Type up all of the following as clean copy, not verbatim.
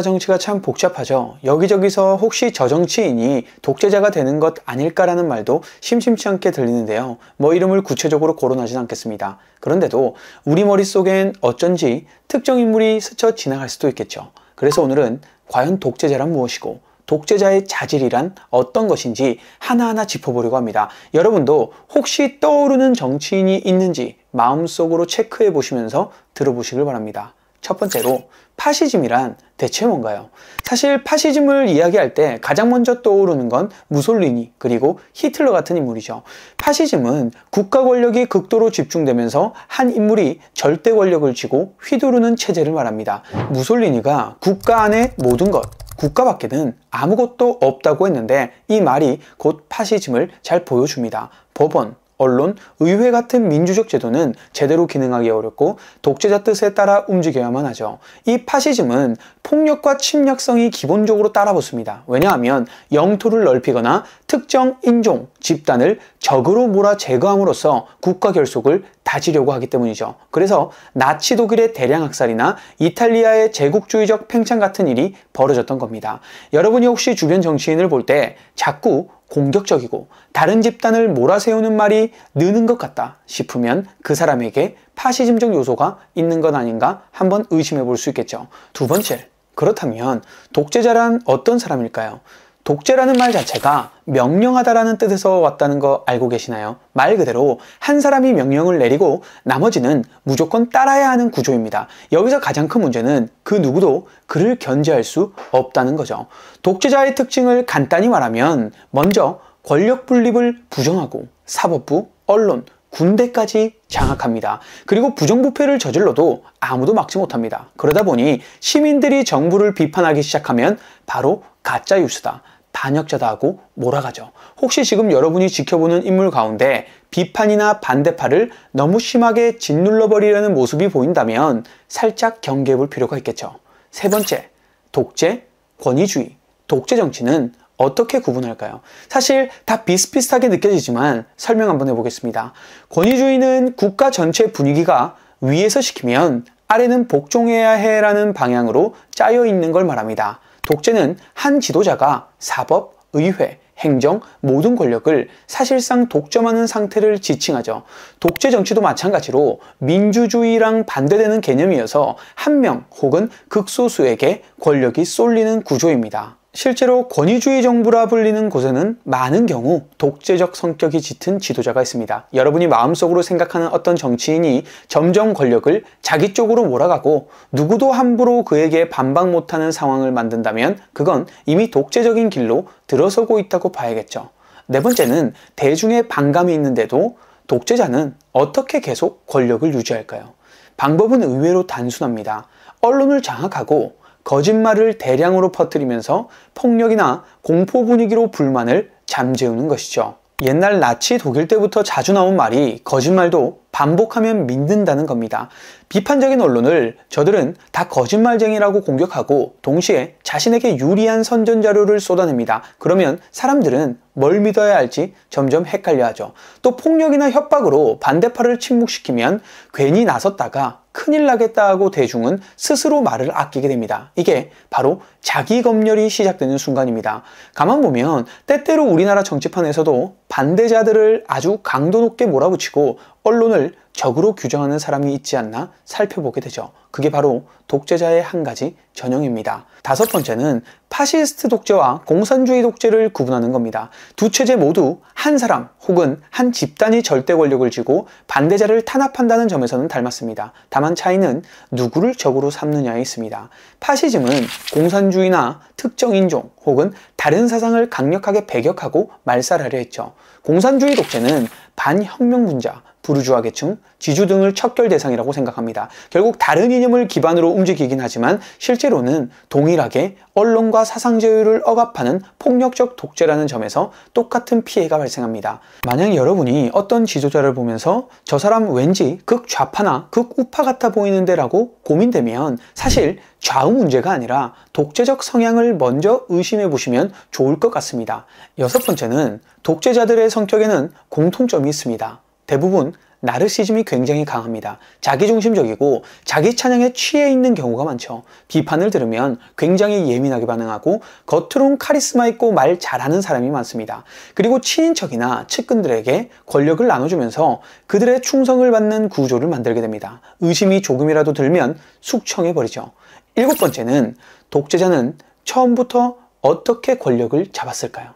정치가 참 복잡하죠. 여기저기서 혹시 저 정치인이 독재자가 되는 것 아닐까라는 말도 심심치 않게 들리는데요. 뭐 이름을 구체적으로 거론하진 않겠습니다. 그런데도 우리 머릿속엔 어쩐지 특정 인물이 스쳐 지나갈 수도 있겠죠. 그래서 오늘은 과연 독재자란 무엇이고 독재자의 자질이란 어떤 것인지 하나하나 짚어보려고 합니다. 여러분도 혹시 떠오르는 정치인이 있는지 마음속으로 체크해 보시면서 들어보시길 바랍니다. 첫 번째로 파시즘이란 대체 뭔가요? 사실 파시즘을 이야기할 때 가장 먼저 떠오르는 건 무솔리니 그리고 히틀러 같은 인물이죠. 파시즘은 국가 권력이 극도로 집중되면서 한 인물이 절대 권력을 쥐고 휘두르는 체제를 말합니다. 무솔리니가 국가 안에 모든 것, 국가 밖에는 아무것도 없다고 했는데 이 말이 곧 파시즘을 잘 보여줍니다. 법원, 언론, 의회 같은 민주적 제도는 제대로 기능하기 어렵고 독재자 뜻에 따라 움직여야만 하죠. 이 파시즘은 폭력과 침략성이 기본적으로 따라붙습니다. 왜냐하면 영토를 넓히거나 특정 인종, 집단을 적으로 몰아 제거함으로써 국가 결속을 다지려고 하기 때문이죠. 그래서 나치 독일의 대량 학살이나 이탈리아의 제국주의적 팽창 같은 일이 벌어졌던 겁니다. 여러분이 혹시 주변 정치인을 볼 때 자꾸 공격적이고 다른 집단을 몰아세우는 말이 느는 것 같다 싶으면 그 사람에게 파시즘적 요소가 있는 것 아닌가 한번 의심해 볼 수 있겠죠. 두 번째, 그렇다면 독재자란 어떤 사람일까요? 독재라는 말 자체가 명령하다라는 뜻에서 왔다는 거 알고 계시나요? 말 그대로 한 사람이 명령을 내리고 나머지는 무조건 따라야 하는 구조입니다. 여기서 가장 큰 문제는 그 누구도 그를 견제할 수 없다는 거죠. 독재자의 특징을 간단히 말하면 먼저 권력 분립을 부정하고 사법부, 언론, 군대까지 장악합니다. 그리고 부정부패를 저질러도 아무도 막지 못합니다. 그러다 보니 시민들이 정부를 비판하기 시작하면 바로 가짜 뉴스다, 반역자다 하고 몰아가죠. 혹시 지금 여러분이 지켜보는 인물 가운데 비판이나 반대파를 너무 심하게 짓눌러버리려는 모습이 보인다면 살짝 경계해 볼 필요가 있겠죠. 세 번째, 독재, 권위주의, 독재 정치는 어떻게 구분할까요? 사실 다 비슷비슷하게 느껴지지만 설명 한번 해보겠습니다. 권위주의는 국가 전체 분위기가 위에서 시키면 아래는 복종해야 해라는 방향으로 짜여 있는 걸 말합니다. 독재는 한 지도자가 사법, 의회, 행정, 모든 권력을 사실상 독점하는 상태를 지칭하죠. 독재 정치도 마찬가지로 민주주의랑 반대되는 개념이어서 한 명 혹은 극소수에게 권력이 쏠리는 구조입니다. 실제로 권위주의 정부라 불리는 곳에는 많은 경우 독재적 성격이 짙은 지도자가 있습니다. 여러분이 마음속으로 생각하는 어떤 정치인이 점점 권력을 자기 쪽으로 몰아가고 누구도 함부로 그에게 반박 못하는 상황을 만든다면 그건 이미 독재적인 길로 들어서고 있다고 봐야겠죠. 네 번째는 대중의 반감이 있는데도 독재자는 어떻게 계속 권력을 유지할까요? 방법은 의외로 단순합니다. 언론을 장악하고 거짓말을 대량으로 퍼뜨리면서 폭력이나 공포 분위기로 불만을 잠재우는 것이죠. 옛날 나치 독일 때부터 자주 나온 말이 거짓말도 반복하면 믿는다는 겁니다. 비판적인 언론을 저들은 다 거짓말쟁이라고 공격하고 동시에 자신에게 유리한 선전 자료를 쏟아냅니다. 그러면 사람들은 뭘 믿어야 할지 점점 헷갈려하죠. 또 폭력이나 협박으로 반대파를 침묵시키면 괜히 나섰다가 큰일 나겠다 하고 대중은 스스로 말을 아끼게 됩니다. 이게 바로 자기 검열이 시작되는 순간입니다. 가만 보면 때때로 우리나라 정치판에서도 반대자들을 아주 강도 높게 몰아붙이고 언론을 적으로 규정하는 사람이 있지 않나 살펴보게 되죠. 그게 바로 독재자의 한 가지 전형입니다. 다섯 번째는 파시스트 독재와 공산주의 독재를 구분하는 겁니다. 두 체제 모두 한 사람 혹은 한 집단이 절대 권력을 쥐고 반대자를 탄압한다는 점에서는 닮았습니다. 다만 차이는 누구를 적으로 삼느냐에 있습니다. 파시즘은 공산주의나 특정 인종 혹은 다른 사상을 강력하게 배격하고 말살하려 했죠. 공산주의 독재는 반혁명분자, 부르주아 계층, 지주 등을 척결 대상이라고 생각합니다. 결국 다른 이념을 기반으로 움직이긴 하지만 실제로는 동일하게 언론과 사상 자유를 억압하는 폭력적 독재라는 점에서 똑같은 피해가 발생합니다. 만약 여러분이 어떤 지도자를 보면서 저 사람 왠지 극좌파나 극우파 같아 보이는데 라고 고민되면 사실 좌우 문제가 아니라 독재적 성향을 먼저 의심해 보시면 좋을 것 같습니다. 여섯 번째는 독재자들의 성격에는 공통점이 있습니다. 대부분 나르시즘이 굉장히 강합니다. 자기중심적이고 자기 찬양에 취해 있는 경우가 많죠. 비판을 들으면 굉장히 예민하게 반응하고 겉으론 카리스마 있고 말 잘하는 사람이 많습니다. 그리고 친인척이나 측근들에게 권력을 나눠주면서 그들의 충성을 받는 구조를 만들게 됩니다. 의심이 조금이라도 들면 숙청해버리죠. 7번째는 독재자는 처음부터 어떻게 권력을 잡았을까요?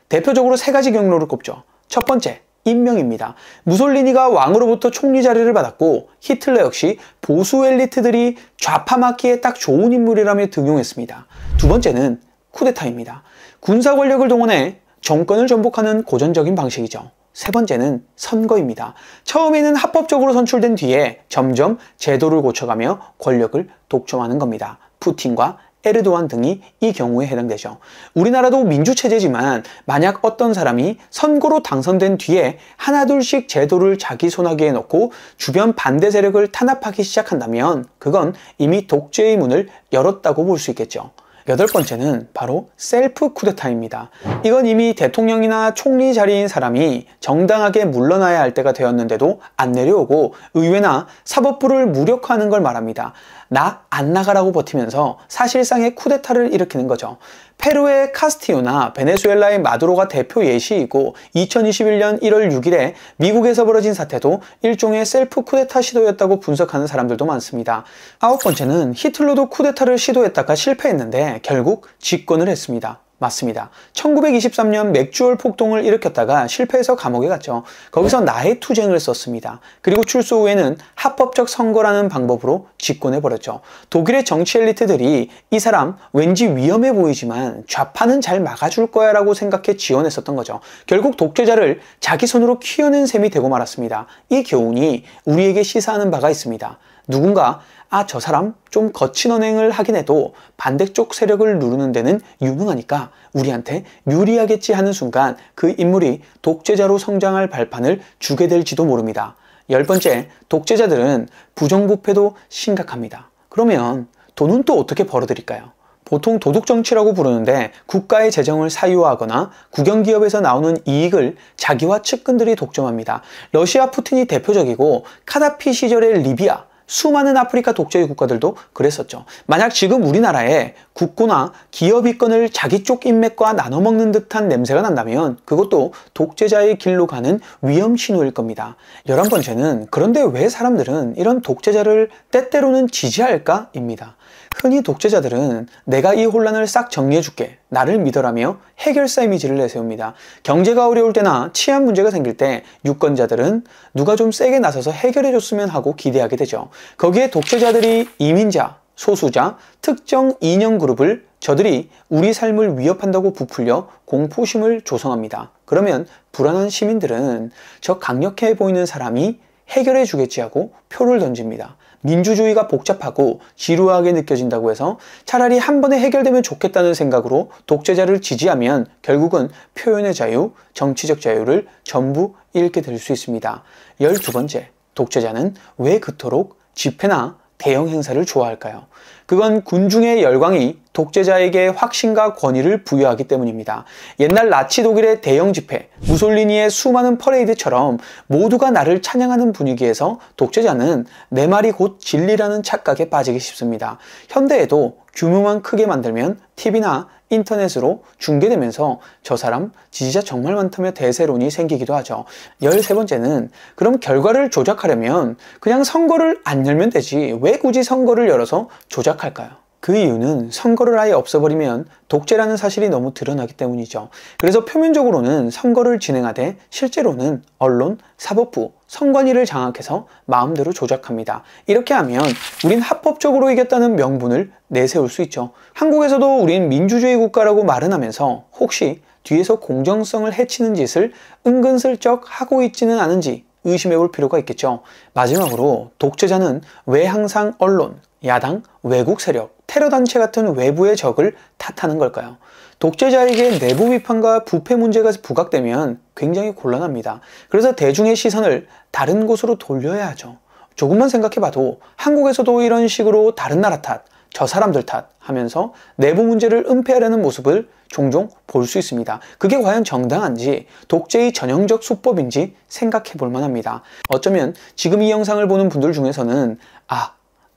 대표적으로 3가지 경로를 꼽죠. 첫 번째, 임명입니다. 무솔리니가 왕으로부터 총리 자리를 받았고 히틀러 역시 보수 엘리트들이 좌파 맞기에 딱 좋은 인물이라며 등용했습니다. 두 번째는 쿠데타입니다. 군사 권력을 동원해 정권을 전복하는 고전적인 방식이죠. 세 번째는 선거입니다. 처음에는 합법적으로 선출된 뒤에 점점 제도를 고쳐가며 권력을 독점하는 겁니다. 푸틴과 에르도안 등이 이 경우에 해당되죠. 우리나라도 민주체제지만 만약 어떤 사람이 선거로 당선된 뒤에 하나둘씩 제도를 자기 손아귀에 넣고 주변 반대 세력을 탄압하기 시작한다면 그건 이미 독재의 문을 열었다고 볼 수 있겠죠. 8번째는 바로 셀프 쿠데타입니다. 이건 이미 대통령이나 총리 자리인 사람이 정당하게 물러나야 할 때가 되었는데도 안 내려오고 의회나 사법부를 무력화하는 걸 말합니다. 나 안 나가라고 버티면서 사실상의 쿠데타를 일으키는 거죠. 페루의 카스티요나 베네수엘라의 마두로가 대표 예시이고 2021년 1월 6일에 미국에서 벌어진 사태도 일종의 셀프 쿠데타 시도였다고 분석하는 사람들도 많습니다. 9번째는 히틀러도 쿠데타를 시도했다가 실패했는데 결국 집권을 했습니다. 맞습니다. 1923년 맥주얼 폭동을 일으켰다가 실패해서 감옥에 갔죠. 거기서 나의 투쟁을 썼습니다. 그리고 출소 후에는 합법적 선거라는 방법으로 집권해버렸죠. 독일의 정치 엘리트들이 이 사람 왠지 위험해 보이지만 좌파는 잘 막아줄 거야 라고 생각해 지원했었던 거죠. 결국 독재자를 자기 손으로 키워낸 셈이 되고 말았습니다. 이 교훈이 우리에게 시사하는 바가 있습니다. 누군가 저 사람 좀 거친 언행을 하긴 해도 반대쪽 세력을 누르는 데는 유능하니까 우리한테 유리하겠지 하는 순간 그 인물이 독재자로 성장할 발판을 주게 될지도 모릅니다. 10번째, 독재자들은 부정부패도 심각합니다. 그러면 돈은 또 어떻게 벌어들일까요? 보통 도둑정치라고 부르는데 국가의 재정을 사유화하거나 국영기업에서 나오는 이익을 자기와 측근들이 독점합니다. 러시아 푸틴이 대표적이고 카다피 시절의 리비아, 수많은 아프리카 독재의 국가들도 그랬었죠. 만약 지금 우리나라에 국고나 기업 이권을 자기 쪽 인맥과 나눠먹는 듯한 냄새가 난다면 그것도 독재자의 길로 가는 위험 신호일 겁니다. 11번째는 그런데 왜 사람들은 이런 독재자를 때때로는 지지할까? 입니다. 흔히 독재자들은 내가 이 혼란을 싹 정리해줄게, 나를 믿어라며 해결사 이미지를 내세웁니다. 경제가 어려울 때나 치안 문제가 생길 때 유권자들은 누가 좀 세게 나서서 해결해줬으면 하고 기대하게 되죠. 거기에 독재자들이 이민자, 소수자, 특정 이념 그룹을 저들이 우리 삶을 위협한다고 부풀려 공포심을 조성합니다. 그러면 불안한 시민들은 저 강력해 보이는 사람이 해결해 주겠지 하고 표를 던집니다. 민주주의가 복잡하고 지루하게 느껴진다고 해서 차라리 한 번에 해결되면 좋겠다는 생각으로 독재자를 지지하면 결국은 표현의 자유, 정치적 자유를 전부 잃게 될 수 있습니다. 12번째, 독재자는 왜 그토록 집회나 대형 행사를 좋아할까요? 그건 군중의 열광이 독재자에게 확신과 권위를 부여하기 때문입니다. 옛날 나치 독일의 대형 집회, 무솔리니의 수많은 퍼레이드처럼 모두가 나를 찬양하는 분위기에서 독재자는 내 말이 곧 진리라는 착각에 빠지기 쉽습니다. 현대에도 규모만 크게 만들면 TV나 인터넷으로 중계되면서 저 사람 지지자 정말 많다며 대세론이 생기기도 하죠. 13번째는 그럼 결과를 조작하려면 그냥 선거를 안 열면 되지 왜 굳이 선거를 열어서 조작할까요? 그 이유는 선거를 아예 없애버리면 독재라는 사실이 너무 드러나기 때문이죠. 그래서 표면적으로는 선거를 진행하되 실제로는 언론, 사법부, 선관위를 장악해서 마음대로 조작합니다. 이렇게 하면 우린 합법적으로 이겼다는 명분을 내세울 수 있죠. 한국에서도 우린 민주주의 국가라고 말은 하면서 혹시 뒤에서 공정성을 해치는 짓을 은근슬쩍 하고 있지는 않은지 의심해 볼 필요가 있겠죠. 마지막으로 독재자는 왜 항상 언론, 야당, 외국 세력, 테러단체 같은 외부의 적을 탓하는 걸까요? 독재자에게 내부 비판과 부패 문제가 부각되면 굉장히 곤란합니다. 그래서 대중의 시선을 다른 곳으로 돌려야 하죠. 조금만 생각해봐도 한국에서도 이런 식으로 다른 나라 탓, 저 사람들 탓 하면서 내부 문제를 은폐하려는 모습을 종종 볼 수 있습니다. 그게 과연 정당한지, 독재의 전형적 수법인지 생각해 볼 만합니다. 어쩌면 지금 이 영상을 보는 분들 중에서는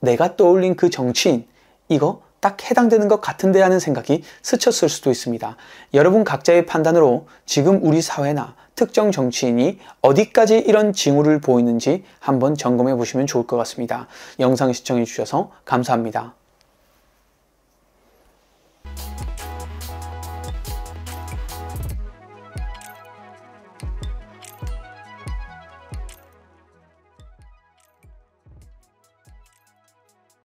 내가 떠올린 그 정치인, 이거 딱 해당되는 것 같은데 하는 생각이 스쳤을 수도 있습니다. 여러분 각자의 판단으로 지금 우리 사회나 특정 정치인이 어디까지 이런 징후를 보이는지 한번 점검해 보시면 좋을 것 같습니다. 영상 시청해 주셔서 감사합니다.